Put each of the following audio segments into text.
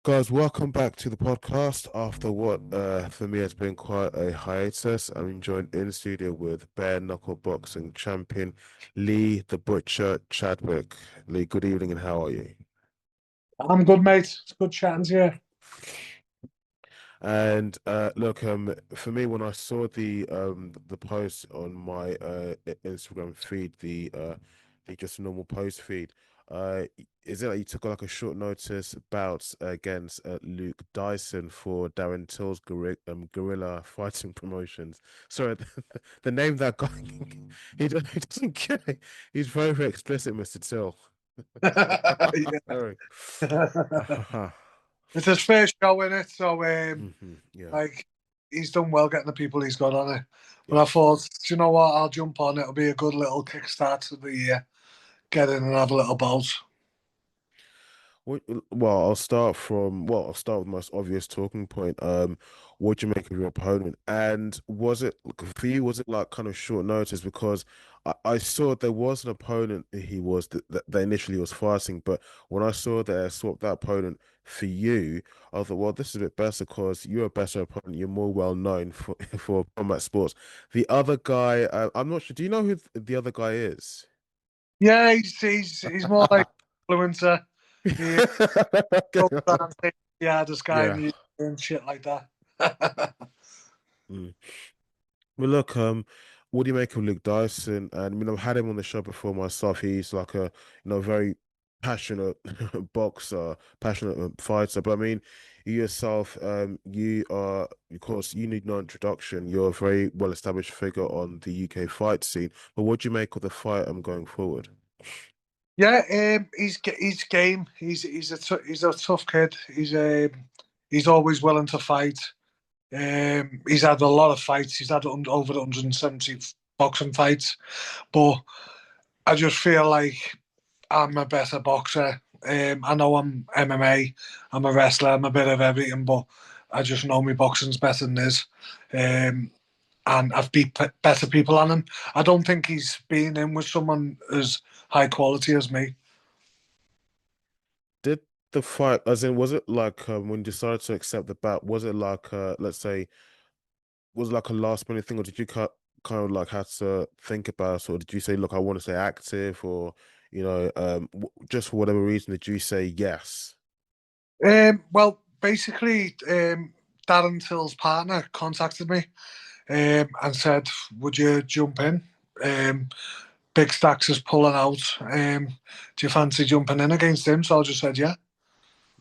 Guys, welcome back to the podcast after what for me has been quite a hiatus. I'm joined in studio with bare knuckle boxing champion Lee the Butcher Chadwick. Lee, good evening and how are you? I'm good, mate. It's good chatting to you. And look, for me when I saw the post on my Instagram feed, the just normal post feed, is it like you took like a short notice bout against Luke Dyson for Darren Till's Guerrilla Fighting Promotions? Sorry, the name of that guy he doesn't care. He's very, very explicit, Mr. Till. Sorry. It's his first show in it, so Yeah, like he's done well getting the people he's got on it. But yeah. I thought, do you know what? I'll jump on. It'll be a good little kickstart to the year. Get in and have a little bout. Well, I'll start with the most obvious talking point. What do you make of your opponent? And was it for you? Was it like kind of short notice? Because I saw there was an opponent that initially was fighting, but when I saw that I swapped that opponent for you, I thought, well, this is a bit better because you're a better opponent. You're more well known for for combat sports. The other guy, I'm not sure. Do you know who the other guy is? Yeah, he's more like influencer. He goes down, takes the hardest guy in Yeah. the UK and shit like that. Mm. Well, look, what do you make of Luke Dyson? And I mean, I've had him on the show before myself. He's like a, very passionate boxer, passionate fighter. But I mean, you yourself, you are, of course, you need no introduction. You're a very well-established figure on the UK fight scene. But what do you make of the fight going forward? Yeah, he's game. He's a tough kid. He's always willing to fight. He's had a lot of fights. He's had over 170 boxing fights, but I just feel like I'm a better boxer. I know I'm MMA. I'm a wrestler. I'm a bit of everything, but I just know my boxing's better than his. Um, and I've beat better people on him. I don't think he's been in with someone as high quality as me. Did the fight, as in, was it like when you decided to accept the bout, was it like, let's say, was it like a last minute thing, or did you kind of like had to think about it, or did you say, look, I want to stay active, or just for whatever reason, did you say yes? Well, basically, Darren Till's partner contacted me and said, "Would you jump in? Big Stacks is pulling out. Do you fancy jumping in against him?" So I just said, "Yeah."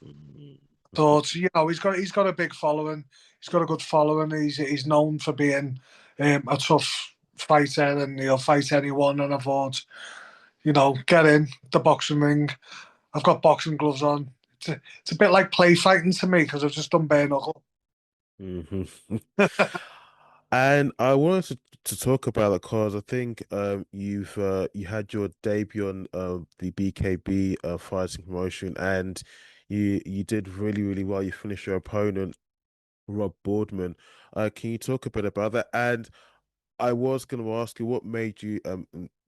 Mhm. So he's got a big following. He's got a good following. He's known for being a tough fighter, and he'll fight anyone. And I thought, get in the boxing ring. I've got boxing gloves on. It's a bit like play fighting to me because I've just done bare knuckle. Mhm. And I wanted to talk about it because I think you had your debut on the BKB fighting promotion, and you did really, really well. You finished your opponent, Rob Boardman. Can you talk a bit about that? And I was going to ask you what made you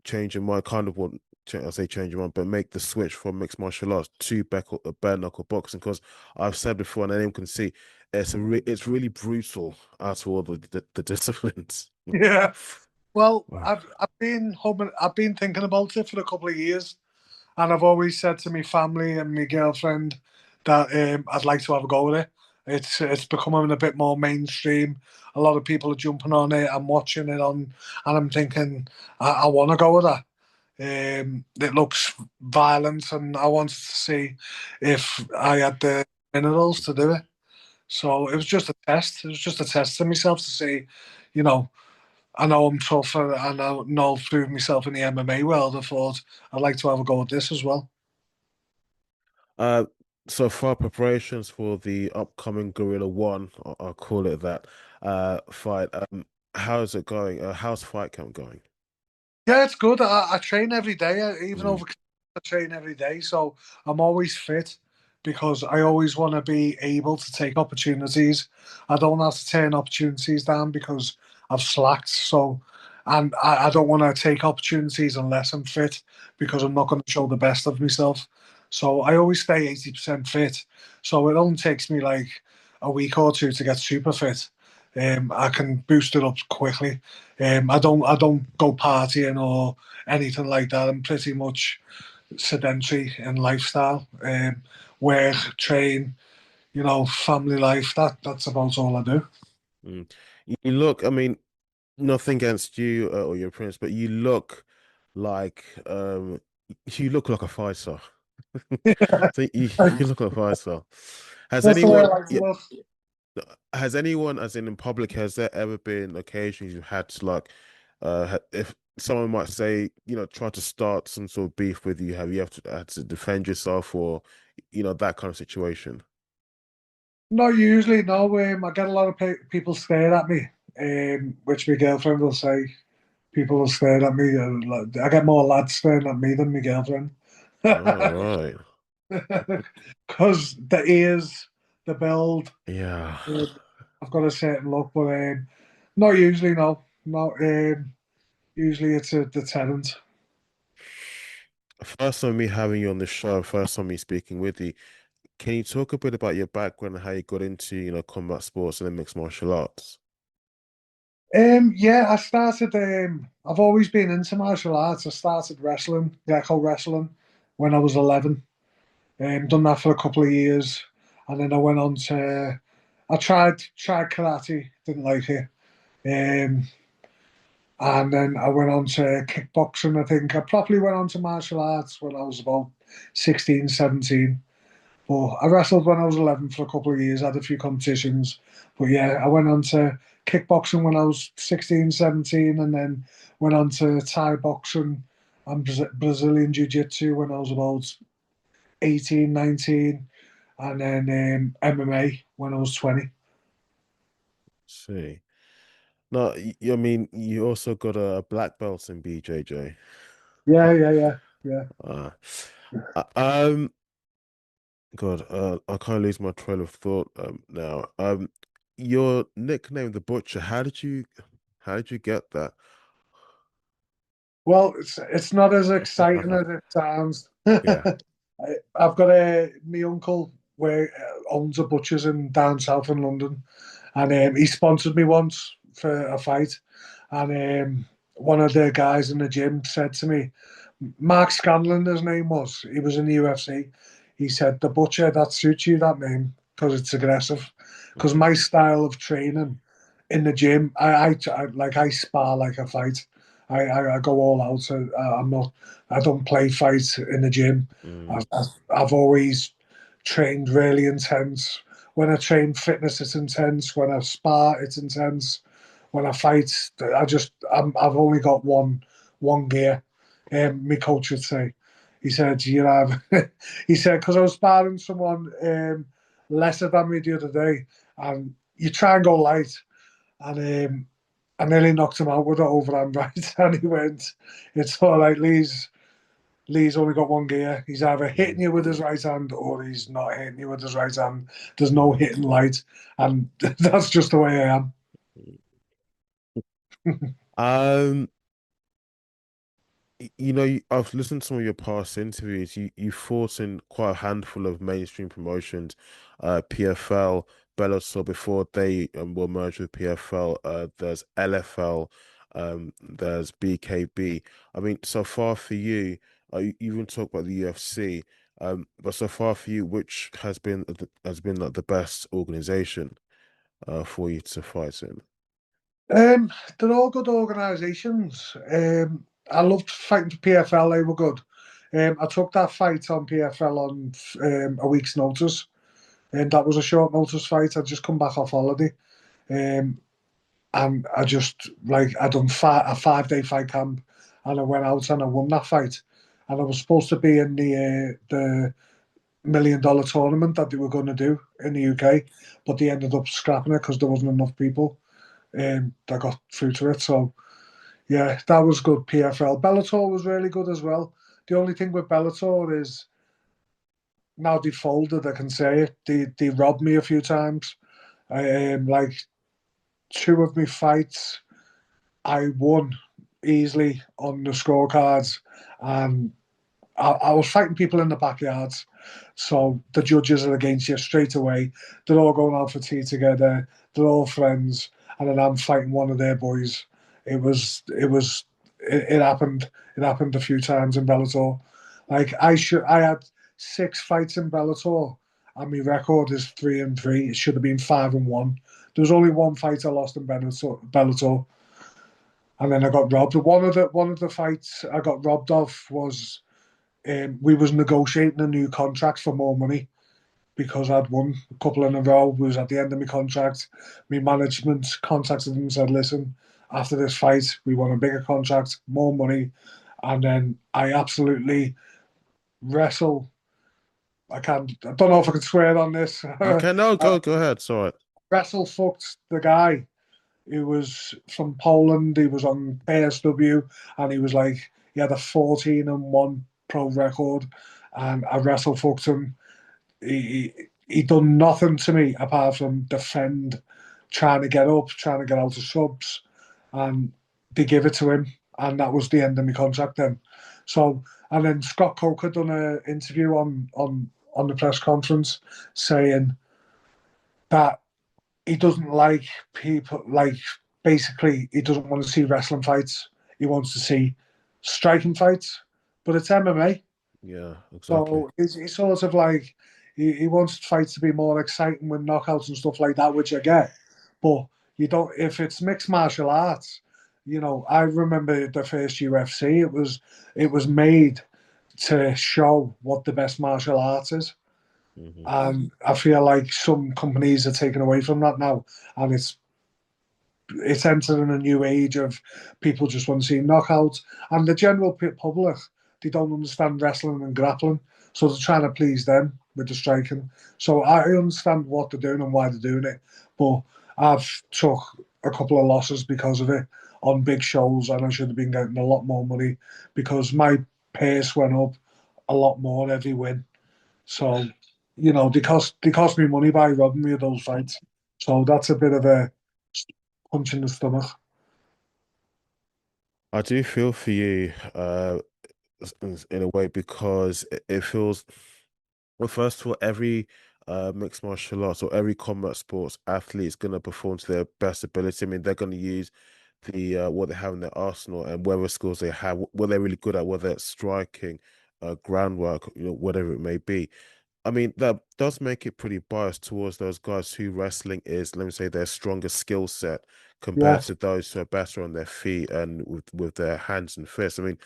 change your mind, kind of want I say change your mind, but make the switch from mixed martial arts to bare knuckle boxing, because I've said before, and anyone can see it's really brutal out of all the disciplines. Yeah. Well, Wow. I've been thinking about it for a couple of years, and I've always said to my family and my girlfriend that I'd like to have a go with it. It's becoming a bit more mainstream. A lot of people are jumping on it. I'm watching it on, and I'm thinking I want to go with that. It looks violent, and I wanted to see if I had the minerals to do it. So it was just a test. It was just a test to myself to see, you know, I know I'm tough and I know I've proved myself in the MMA world. I thought I'd like to have a go at this as well. Uh, so far preparations for the upcoming Gorilla One, I'll call it that, fight. How's it going? How's fight camp going? Yeah, it's good. I train every day, even Mm. over I train every day. So I'm always fit because I always want to be able to take opportunities. I don't have to turn opportunities down because I've slacked. So, and I don't want to take opportunities unless I'm fit because I'm not going to show the best of myself. So I always stay 80% fit. So it only takes me like a week or two to get super fit. I can boost it up quickly. I don't go partying or anything like that. I'm pretty much sedentary in lifestyle. Work, train, family life. That's about all I do. Mm. You look, I mean, nothing against you or your appearance, but like you look like a fighter. So you look like a fighter. Has That's the way I anyone like to yeah, look. has anyone, as in public, has there ever been occasions you've had to like if someone might say, try to start some sort of beef with you, have you had to defend yourself or that kind of situation? Not usually, no. I get a lot of people stare at me, which my girlfriend will say. People will stare at me. I get more lads staring at me than my girlfriend. All right. Because the ears, the build, Yeah. um, I've got a certain look, but not usually, no. Not usually it's a deterrent. First time me having you on the show, first time me speaking with you. Can you talk a bit about your background and how you got into, combat sports and then mixed martial arts? Yeah, I started. I've always been into martial arts. I started wrestling, Greco wrestling, when I was 11. Done that for a couple of years, and then I went on to. I tried karate, didn't like it, um, and then I went on to kickboxing. I think I probably went on to martial arts when I was about 16, 17. But I wrestled when I was 11 for a couple of years, had a few competitions. But yeah, I went on to kickboxing when I was 16, 17, and then went on to Thai boxing and Brazilian Jiu Jitsu when I was about 18, 19, and then MMA when I was 20. See. No, I mean, you also got a black belt in BJJ. Yeah, yeah, yeah, yeah. Uh, um, God, I can't lose my trail of thought now. Your nickname, the Butcher, how did you get that? Well, it's not as exciting as it sounds. Yeah. I've got my uncle where owns a butcher's in down south in London, and he sponsored me once for a fight, and one of the guys in the gym said to me, Mark Scanlon, his name was, he was in the UFC. He said, "The butcher, that suits you, that name, because it's aggressive." Because Mm, my style of training in the gym, I spar like a fight. I go all out. I'm not. I don't play fights in the gym. mm, I've always trained really intense. When I train fitness, it's intense. When I spar, it's intense. When I fight, I've only got one gear. My coach would say, he said, you have, he said, because I was sparring someone lesser than me the other day, and you try and go light, and I nearly knocked him out with an overhand right, and he went, "It's all right, Lee's only got one gear. He's either hitting mm, you with his right hand or he's not hitting you with his right hand. There's no mm, hitting light, and that's just the way I am." mm. Um, I've listened to some of your past interviews. You fought in quite a handful of mainstream promotions, PFL, Bellator before they were merged with PFL. There's LFL, there's BKB. I mean, so far for you, you even talk about the UFC, but so far for you, which has been like the best organization for you to fight in? They're all good organisations. I loved fighting for PFL. They were good. I took that fight on PFL on a week's notice, and that was a short notice fight. I'd just come back off holiday, um, and I just I done a 5 day fight camp, and I went out and I won that fight. And I was supposed to be in the $1 million tournament that they were going to do in the UK, but they ended up scrapping it because there wasn't enough people that got through to it. So yeah, that was good. PFL, Bellator was really good as well. The only thing with Bellator is now they folded. I can say it. They robbed me a few times. Like two of my fights, I won easily on the scorecards, and I was fighting people in the backyards. So the judges are against you straight away. They're all going out for tea together. They're all friends. And then I'm fighting one of their boys. It happened. It happened a few times in Bellator. Like I had 6 fights in Bellator, and my record is 3-3. It should have been 5-1. There was only one fight I lost in Bellator, and then I got robbed. One of the fights I got robbed of was we was negotiating a new contract for more money because I'd won a couple in a row. We was at the end of my contract. My management contacted them and said, "Listen, after this fight, we want a bigger contract, more money." And then I absolutely wrestle. I don't know if I can swear on this. Okay, no, I go ahead. It's all right. wrestle fucked the guy who was from Poland. He was on ASW, and he had a 14-1 pro record, and I wrestle fucked him. He done nothing to me apart from defend, trying to get up, trying to get out of subs, and they give it to him, and that was the end of my contract then. So, and then Scott Coker done an interview on the press conference saying that he doesn't like people like basically he doesn't want to see wrestling fights. He wants to see striking fights, but it's MMA. Yeah, exactly. So he's sort of like he wants fights to be more exciting with knockouts and stuff like that, which I get. But you don't if it's mixed martial arts. I remember the first UFC. It was made to show what the best martial arts is, Hmm. and I feel like some companies are taking away from that now, and it's entering a new age of people just want to see knockouts, and the general public, they don't understand wrestling and grappling, so they're trying to please them with the striking. So I understand what they're doing and why they're doing it, but I've took a couple of losses because of it on big shows, and I should have been getting a lot more money because my pace went up a lot more every win. So they cost me money by robbing me of those fights. So that's a bit of a punch in the stomach. I do feel for you, in a way because it feels well. First of all, every mixed martial arts or every combat sports athlete is going to perform to their best ability. I mean, they're going to use the what they have in their arsenal and whatever skills they have, what they're really good at, whether it's striking, groundwork, whatever it may be. I mean, that does make it pretty biased towards those guys who wrestling is, let me say, their strongest skill set compared Yeah, to those who are better on their feet and with their hands and fists. I mean,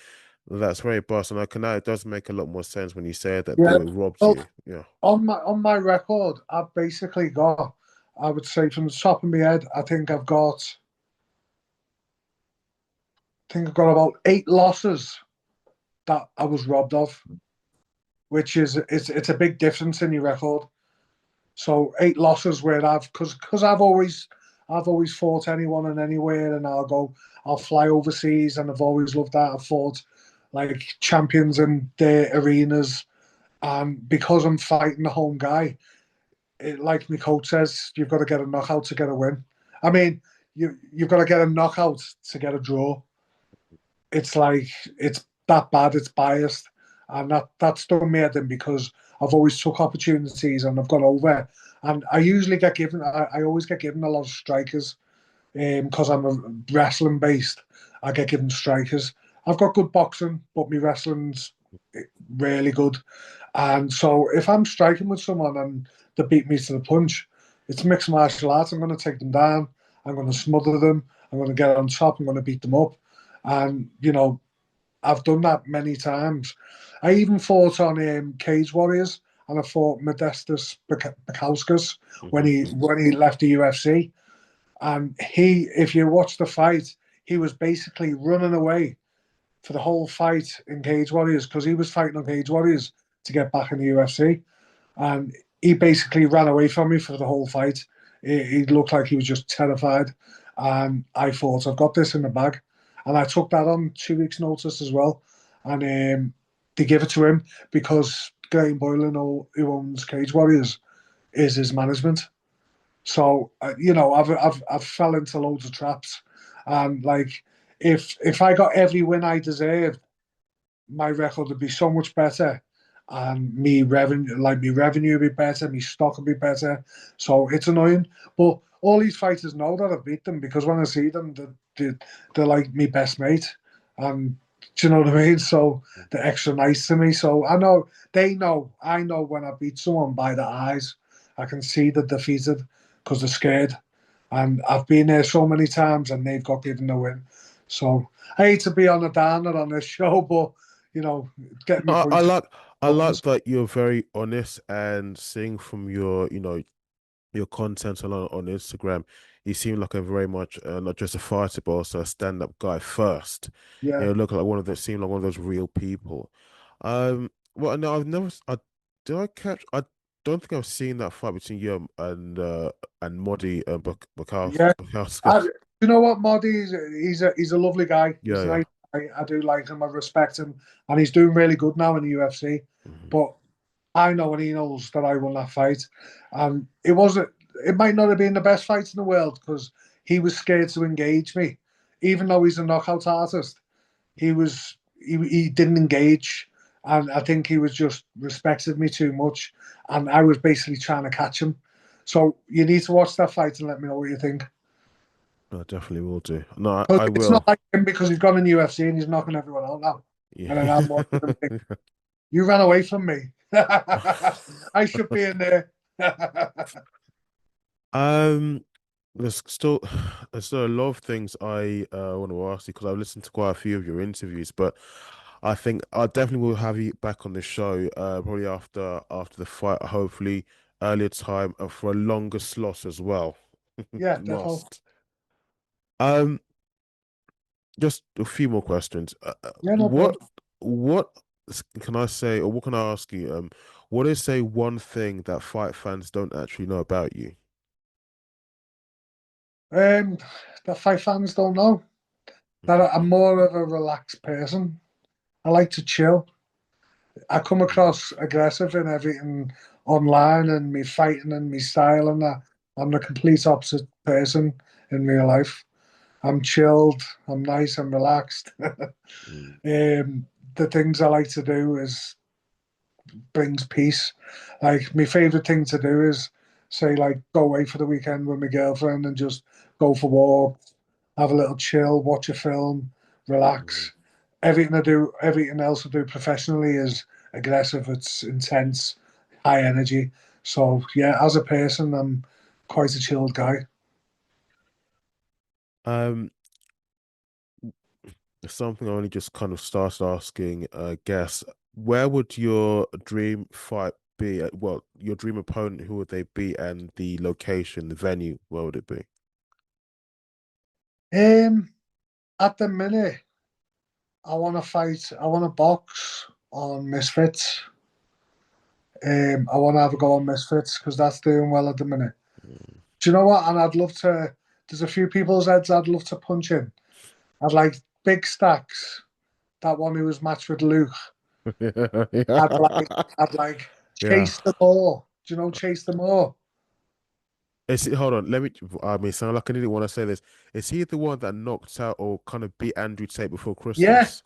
that's very biased, and I can now it does make a lot more sense when you say that they yeah. were robbed Well, you. Yeah. on my record, I've basically got, I would say from the top of my head, I think I've got about 8 losses that I was robbed of, which is it's a big difference in your record. So 8 losses where because I've always fought anyone and anywhere, and I'll fly overseas, and I've always loved that. I've fought like champions in their arenas, and because I'm fighting the home guy, like my coach says, you've got to get a knockout to get a win. I mean, you've got to get a knockout to get a draw. It's like it's that bad. It's biased, and that's done me head in because I've always took opportunities and I've gone over. And I usually get given. I always get given a lot of strikers because I'm a wrestling based. I get given strikers. I've got good boxing, but my wrestling's really good. And so if I'm striking with someone and they beat me to the punch, it's mixed martial arts. I'm going to take them down. I'm going to smother them. I'm going to get on top. I'm going to beat them up. And I've done that many times. I even fought on Cage Warriors, and I fought Modestus Bukauskas when Hmm. he left the UFC. And if you watch the fight, he was basically running away for the whole fight in Cage Warriors because he was fighting on Cage Warriors to get back in the UFC, and he basically ran away from me for the whole fight. He looked like he was just terrified, and I thought I've got this in the bag, and I took that on 2 weeks' notice as well, and they give it to him because Graham Boylan, who owns Cage Warriors, is his management. So I've fell into loads of traps, and like if I got every win I deserved, my record would be so much better, and me revenue, like me revenue would be better, me stock would be better. So it's annoying, but all these fighters know that I've beat them because when I see them, they're like me best mate, and do you know what I mean? So they're extra nice to me. So I know they know. I know when I beat someone by the eyes. I can see they're defeated because they're scared. And I've been there so many times, and they've got given the win. So I hate to be on a downer on this show, but getting my I, I points like I like across. that you're very honest and seeing from your your content on Instagram, you seem like a very much not just a fighter but also a stand-up guy first. Yeah, Look like one of those seem like one of those real people. Well, no, I've never. I did I catch? I don't think I've seen that fight between you and Modi yeah. Bukowska. You know what, Moddy? He's a lovely guy. Yeah, He's a yeah. nice guy. I do like him. I respect him, and he's doing really good now in the UFC. Mhm. But I know and he knows that I won that fight, and it wasn't. It might not have been the best fight in the world because he was scared to engage me, even though he's a knockout artist. He didn't engage, and I think he was just respected me too much, and I was basically trying to catch him. So you need to watch that fight and let me know what you think. I definitely will do. No, Because I it's not will. like him because he's gone in UFC and he's knocking everyone out now. Yeah. And then I'm watching him think, you ran away from me. I should be in there. Um, there's still a lot of things I want to ask you because I've listened to quite a few of your interviews, but I think I definitely will have you back on the show probably after the fight, hopefully earlier time and for a longer slot as well. Yeah, definitely. Must. Um, just a few more questions. Yeah, no What problem. what can I say or what can I ask you? What is say one thing that fight fans don't actually know about you? Um, the fight fans don't know that I'm more of a relaxed person. I like to chill. I come across aggressive in everything online and me fighting and me style and that. I'm the complete opposite person in real life. I'm chilled, I'm nice, I'm relaxed. Mm, The things I like to do is brings peace. Like my favorite thing to do is say like go away for the weekend with my girlfriend and just go for walks, have a little chill, watch a film, mm. relax. Everything I do, everything else I do professionally is aggressive. It's intense, high energy. So yeah, as a person, I'm quite a chilled guy. Um, something I only just kind of started asking, guess, where would your dream fight be? Well, your dream opponent, who would they be, and the location, the venue, where would it be? Um, at the minute, I want to fight. I want to box on Misfits. I want to have a go on Misfits because that's doing well at the minute. Mm. Do you know what? And I'd love to. There's a few people's heads I'd love to punch in. I'd like Big Stacks, that one who was matched with Luke. I'd like, I'd like Yeah. Chase the More. Do you know Chase the More? Hold on, let me. I mean, sound like I didn't want to say this. Is he the one that knocked out or kind of beat Andrew Tate before Yeah, Christmas?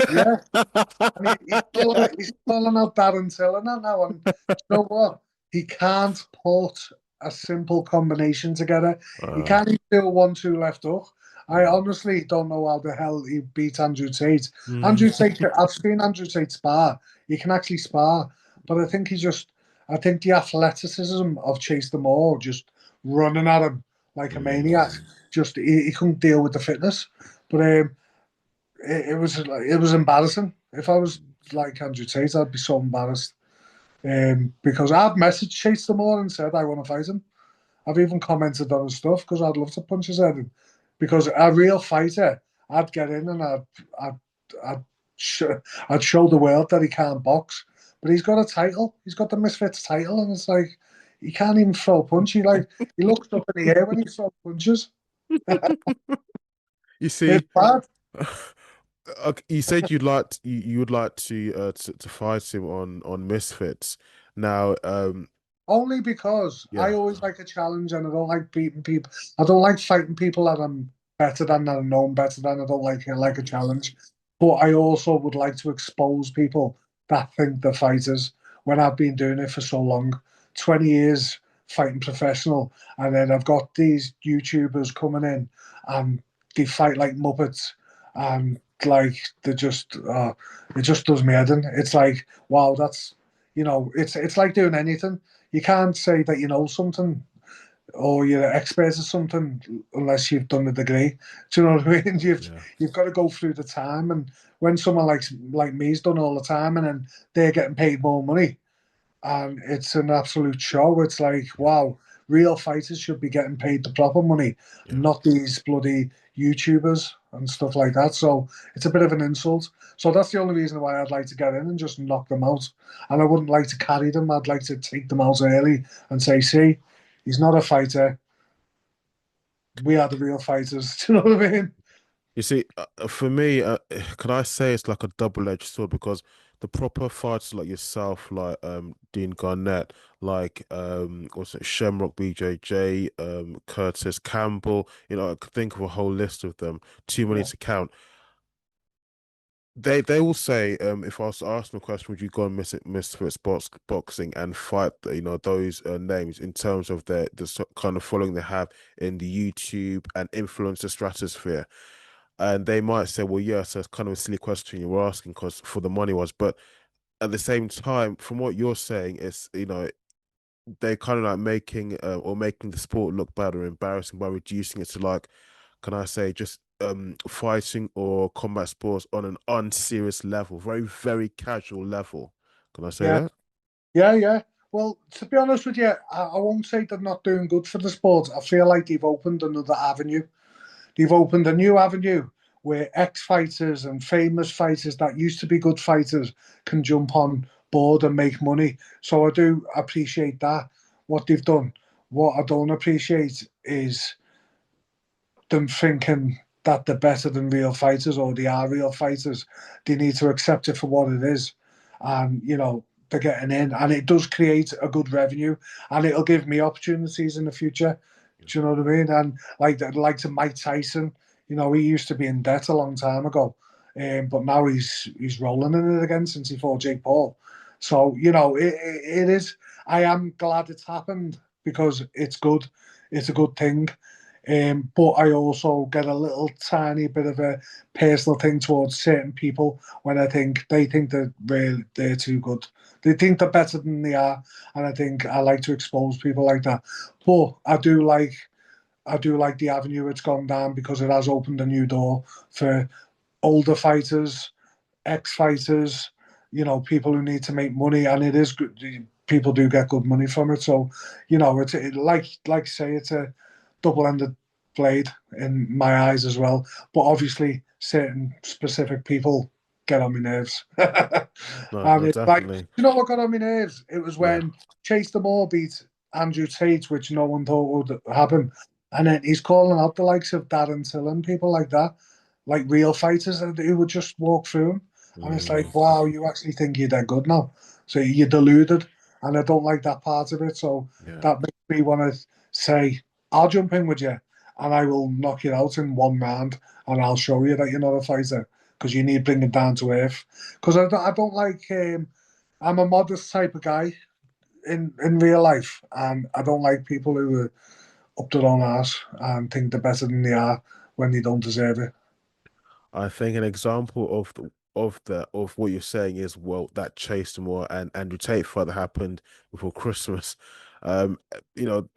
yeah. And he's calling out Darren Till and that now. And you know what? He can't put a simple combination together. He Uh, can't even do a 1-2 left hook. I mm, honestly don't know how the hell he beat Andrew Tate. Andrew mm, Tate, I've seen Andrew Tate spar. He can actually spar, but I think the athleticism of Chase the Moore just running at him like a maniac, mm. just he couldn't deal with the fitness. But it was embarrassing. If I was like Andrew Tate, I'd be so embarrassed. Because I've messaged Chase the Moore and said I want to fight him. I've even commented on his stuff because I'd love to punch his head in. Because a real fighter, I'd get in and I'd, I'd, sh- I'd show the world that he can't box. But he's got a title. He's got the Misfits title, and it's like he can't even throw a punch. He looks up in the air when he throws punches. You It's see, bad. okay, you said you would like to fight him on Misfits. Now, Only because I yeah. always like a challenge and I don't like beating people. I don't like fighting people that I'm better than, that I know I'm better than. I don't like it. I like a challenge. But I also would like to expose people that think they're fighters when I've been doing it for so long, 20 years fighting professional, and then I've got these YouTubers coming in and they fight like Muppets, and like they just it just does me head in. It's like, wow, that's, it's like doing anything. You can't say that you know something or you're an expert at something unless you've done the degree. Do you know what I mean? Yeah. You've got to go through the time, and when someone like me's done all the time, and then they're getting paid more money, and it's an absolute show. It's like, Yeah. wow, real fighters should be getting paid the proper money, Yeah. not these bloody YouTubers and stuff like that. So it's a bit of an insult. So that's the only reason why I'd like to get in and just knock them out. And I wouldn't like to carry them. I'd like to take them out early and say, see, he's not a fighter. We are the real fighters. Do you know what I mean? You see, for me, can I say it's like a double-edged sword because the proper fighters like yourself, like Dean Garnett, like what's it, Shamrock BJJ, Curtis Campbell, I could think of a whole list of them, too many Yeah, to count. They will say, if I was to ask them a question, would you go and Misfits boxing and fight, those names in terms of kind of following they have in the YouTube and influencer stratosphere? And they might say, well, yeah, so it's kind of a silly question you were asking because for the money was, but at the same time, from what you're saying, it's, they're kind of like making the sport look bad or embarrassing by reducing it to like, can I say, just fighting or combat sports on an unserious level, very, very casual level. Can I say yeah, that? yeah. Well, to be honest with you, I won't say they're not doing good for the sport. I feel like they've opened another avenue. They've opened a new avenue where ex-fighters and famous fighters that used to be good fighters can jump on board and make money. So I do appreciate that, what they've done. What I don't appreciate is them thinking that they're better than real fighters or they are real fighters. They need to accept it for what it is. And, they're getting in. And it does create a good revenue and it'll give me opportunities in the future. Do you know what I mean? And like to Mike Tyson, he used to be in debt a long time ago. But now he's rolling in it again since he fought Jake Paul. So, it is. I am glad it's happened because it's good. It's a good thing. But I also get a little tiny bit of a personal thing towards certain people when they think they're too good. They think they're better than they are, and I think I like to expose people like that. But I do like the avenue it's gone down because it has opened a new door for older fighters, ex-fighters, people who need to make money, and it is good. People do get good money from it, so like say it's a double-ended blade in my eyes as well. But obviously, certain specific people get on my nerves. No, And no, it's like, definitely. what got on my nerves? It was Yeah. when Chase the Moore beat Andrew Tate, which no one thought would happen. And then he's calling out the likes of Darren Till and people like that, like real fighters who would just walk through him. And it's Mm, like, wow, you actually think you're that good now. So you're deluded. And I don't like that part of it. So yeah. that makes me want to say, I'll jump in with you and I will knock you out in one round and I'll show you that you're not a fighter because you need bringing down to earth. Because I don't like, I'm a modest type of guy in real life and I don't like people who are up their own arse and think they're better than they are when they don't deserve it. I think an example of what you're saying is well that Chase Moore and Andrew Tate fight that happened before Christmas. Um, you know,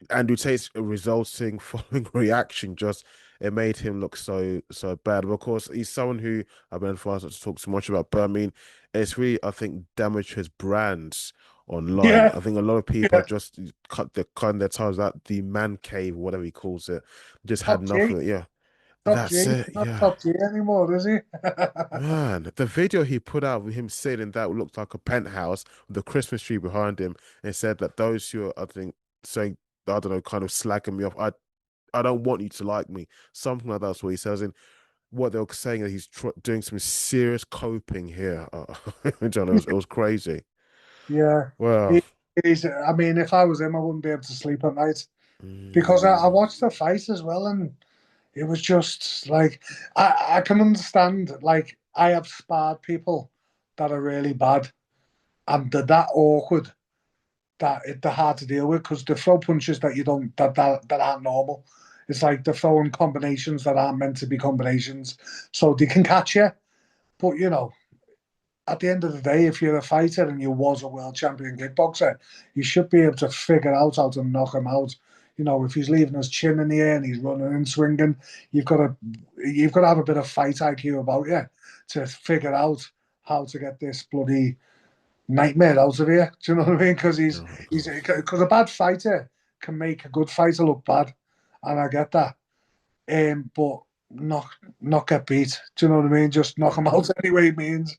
Andrew Tate's resulting following reaction just it made him look so bad. But of course, he's someone who I've been advised not to talk so much about. But I mean, it's really I think damaged his brands online. Yeah, I think a lot of people yeah. have just cut their ties out the man cave, whatever he calls it, just had Top enough G. of it. Yeah, Top G. that's He's it. not Yeah. Top G anymore, is he? Man, the video he put out with him sitting that looked like a penthouse with a Christmas tree behind him and said that those who are, I think, saying, I don't know, kind of slagging me off, I don't want you to like me. Something like that's what he says. And what they were saying that he's doing some serious coping here. I don't know, it was crazy. Yeah. Well, He, I mean, if I was him, I wouldn't be able to sleep at night because I mm, watched the fight as well, and it was just like I can understand. Like I have sparred people that are really bad, and they're that awkward that they're hard to deal with because they throw punches that you don't that aren't normal. It's like they're throwing combinations that aren't meant to be combinations, so they can catch you. But at the end of the day, if you're a fighter and you was a world champion kickboxer, you should be able to figure out how to knock him out. If he's leaving his chin in the air and he's running and swinging, you've got to have a bit of fight IQ about you to figure out how to get this bloody nightmare out of here. Do you know what I mean? Because No, of he's course. because a bad fighter can make a good fighter look bad, and I get that. But not get beat. Do you know what I mean? Just knock him Yeah. out any way he means.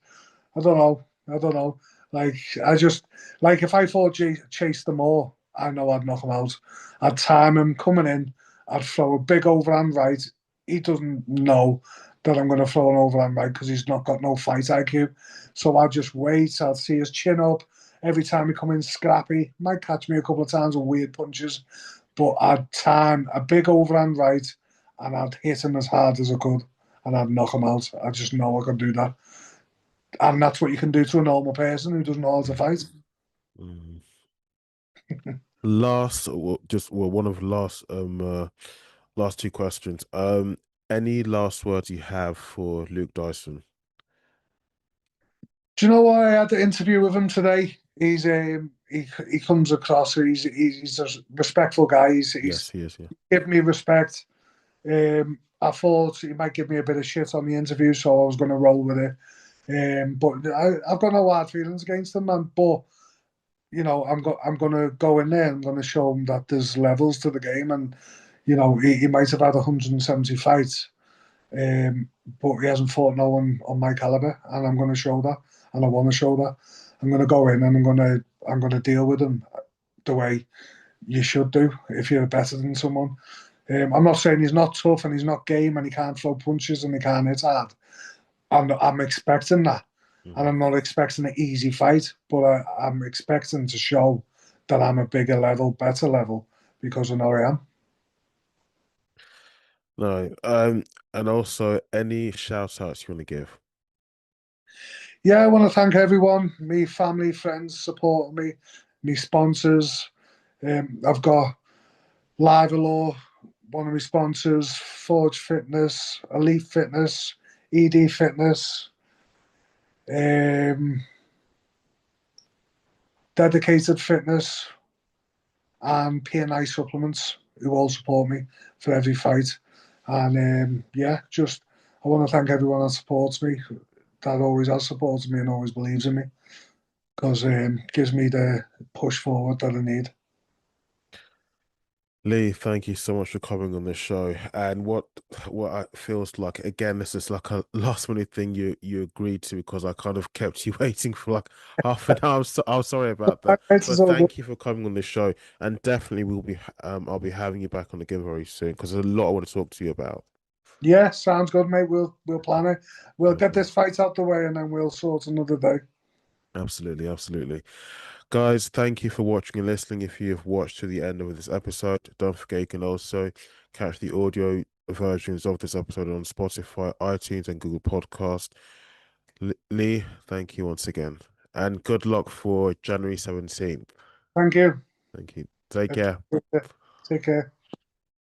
I don't know. I don't know. Like I just like if I thought Chase them all, I know I'd knock him out. I'd time him coming in. I'd throw a big overhand right. He doesn't know that I'm going to throw an overhand right because he's not got no fight IQ. So I'll just wait. I'll see his chin up. Every time he come in scrappy, might catch me a couple of times with weird punches, but I'd time a big overhand right and I'd hit him as hard as I could and I'd knock him out. I just know I could do that. And that's what you can do to a normal person who doesn't know how to fight. Mm. Last, well, just well, one of the last two questions. Any last words you have for Luke Dyson? Do you know why I had the interview with him today? He comes across. He's a respectful guy. He's Yes, he is. Yeah. given me respect. I thought he might give me a bit of shit on the interview, so I was going to roll with it. But I've got no hard feelings against him, man. But I'm going to go in there. I'm going to show him that there's levels to the game, and he might have had 170 fights, um, but he hasn't fought no one on my caliber, and I'm going to show that, and I want to show that. I'm going to go in and I'm going to deal with him the way you should do if you're better than someone. I'm not saying he's not tough and he's not game and he can't throw punches and he can't hit hard. I'm expecting that. And Mhm. I'm not expecting an easy fight, but I'm expecting to show that I'm a bigger level, better level, because I know I am. No. And also any shout outs you want to give? Yeah, I want to thank everyone, me family, friends, supporting me, me sponsors. I've got Live Law, one of my sponsors, Forge Fitness, Elite Fitness, ED Fitness, um, Dedicated Fitness, and P&I Supplements, who all support me for every fight. And yeah, just I want to thank everyone that supports me, that always has supported me and always believes in me, because gives me the push forward that I need. Lee, thank you so much for coming on the show. And what I feels like again, this is like a last minute thing you agreed to because I kind of kept you waiting for like half an hour. I'm sorry about that. It's But all good. thank you for coming on the show. And definitely we'll be I'll be having you back on again very soon because there's a lot I want to talk to you about. Yeah, sounds good, mate. We'll plan it. We'll get Okay. this fight out the way, and then we'll sort another day. Absolutely, absolutely. Guys, thank you for watching and listening. If you have watched to the end of this episode, don't forget you can also catch the audio versions of this episode on Spotify, iTunes, and Google Podcast. Lee, thank you once again. And good luck for January 17th. Thank you. Thank you. Take care. Take care.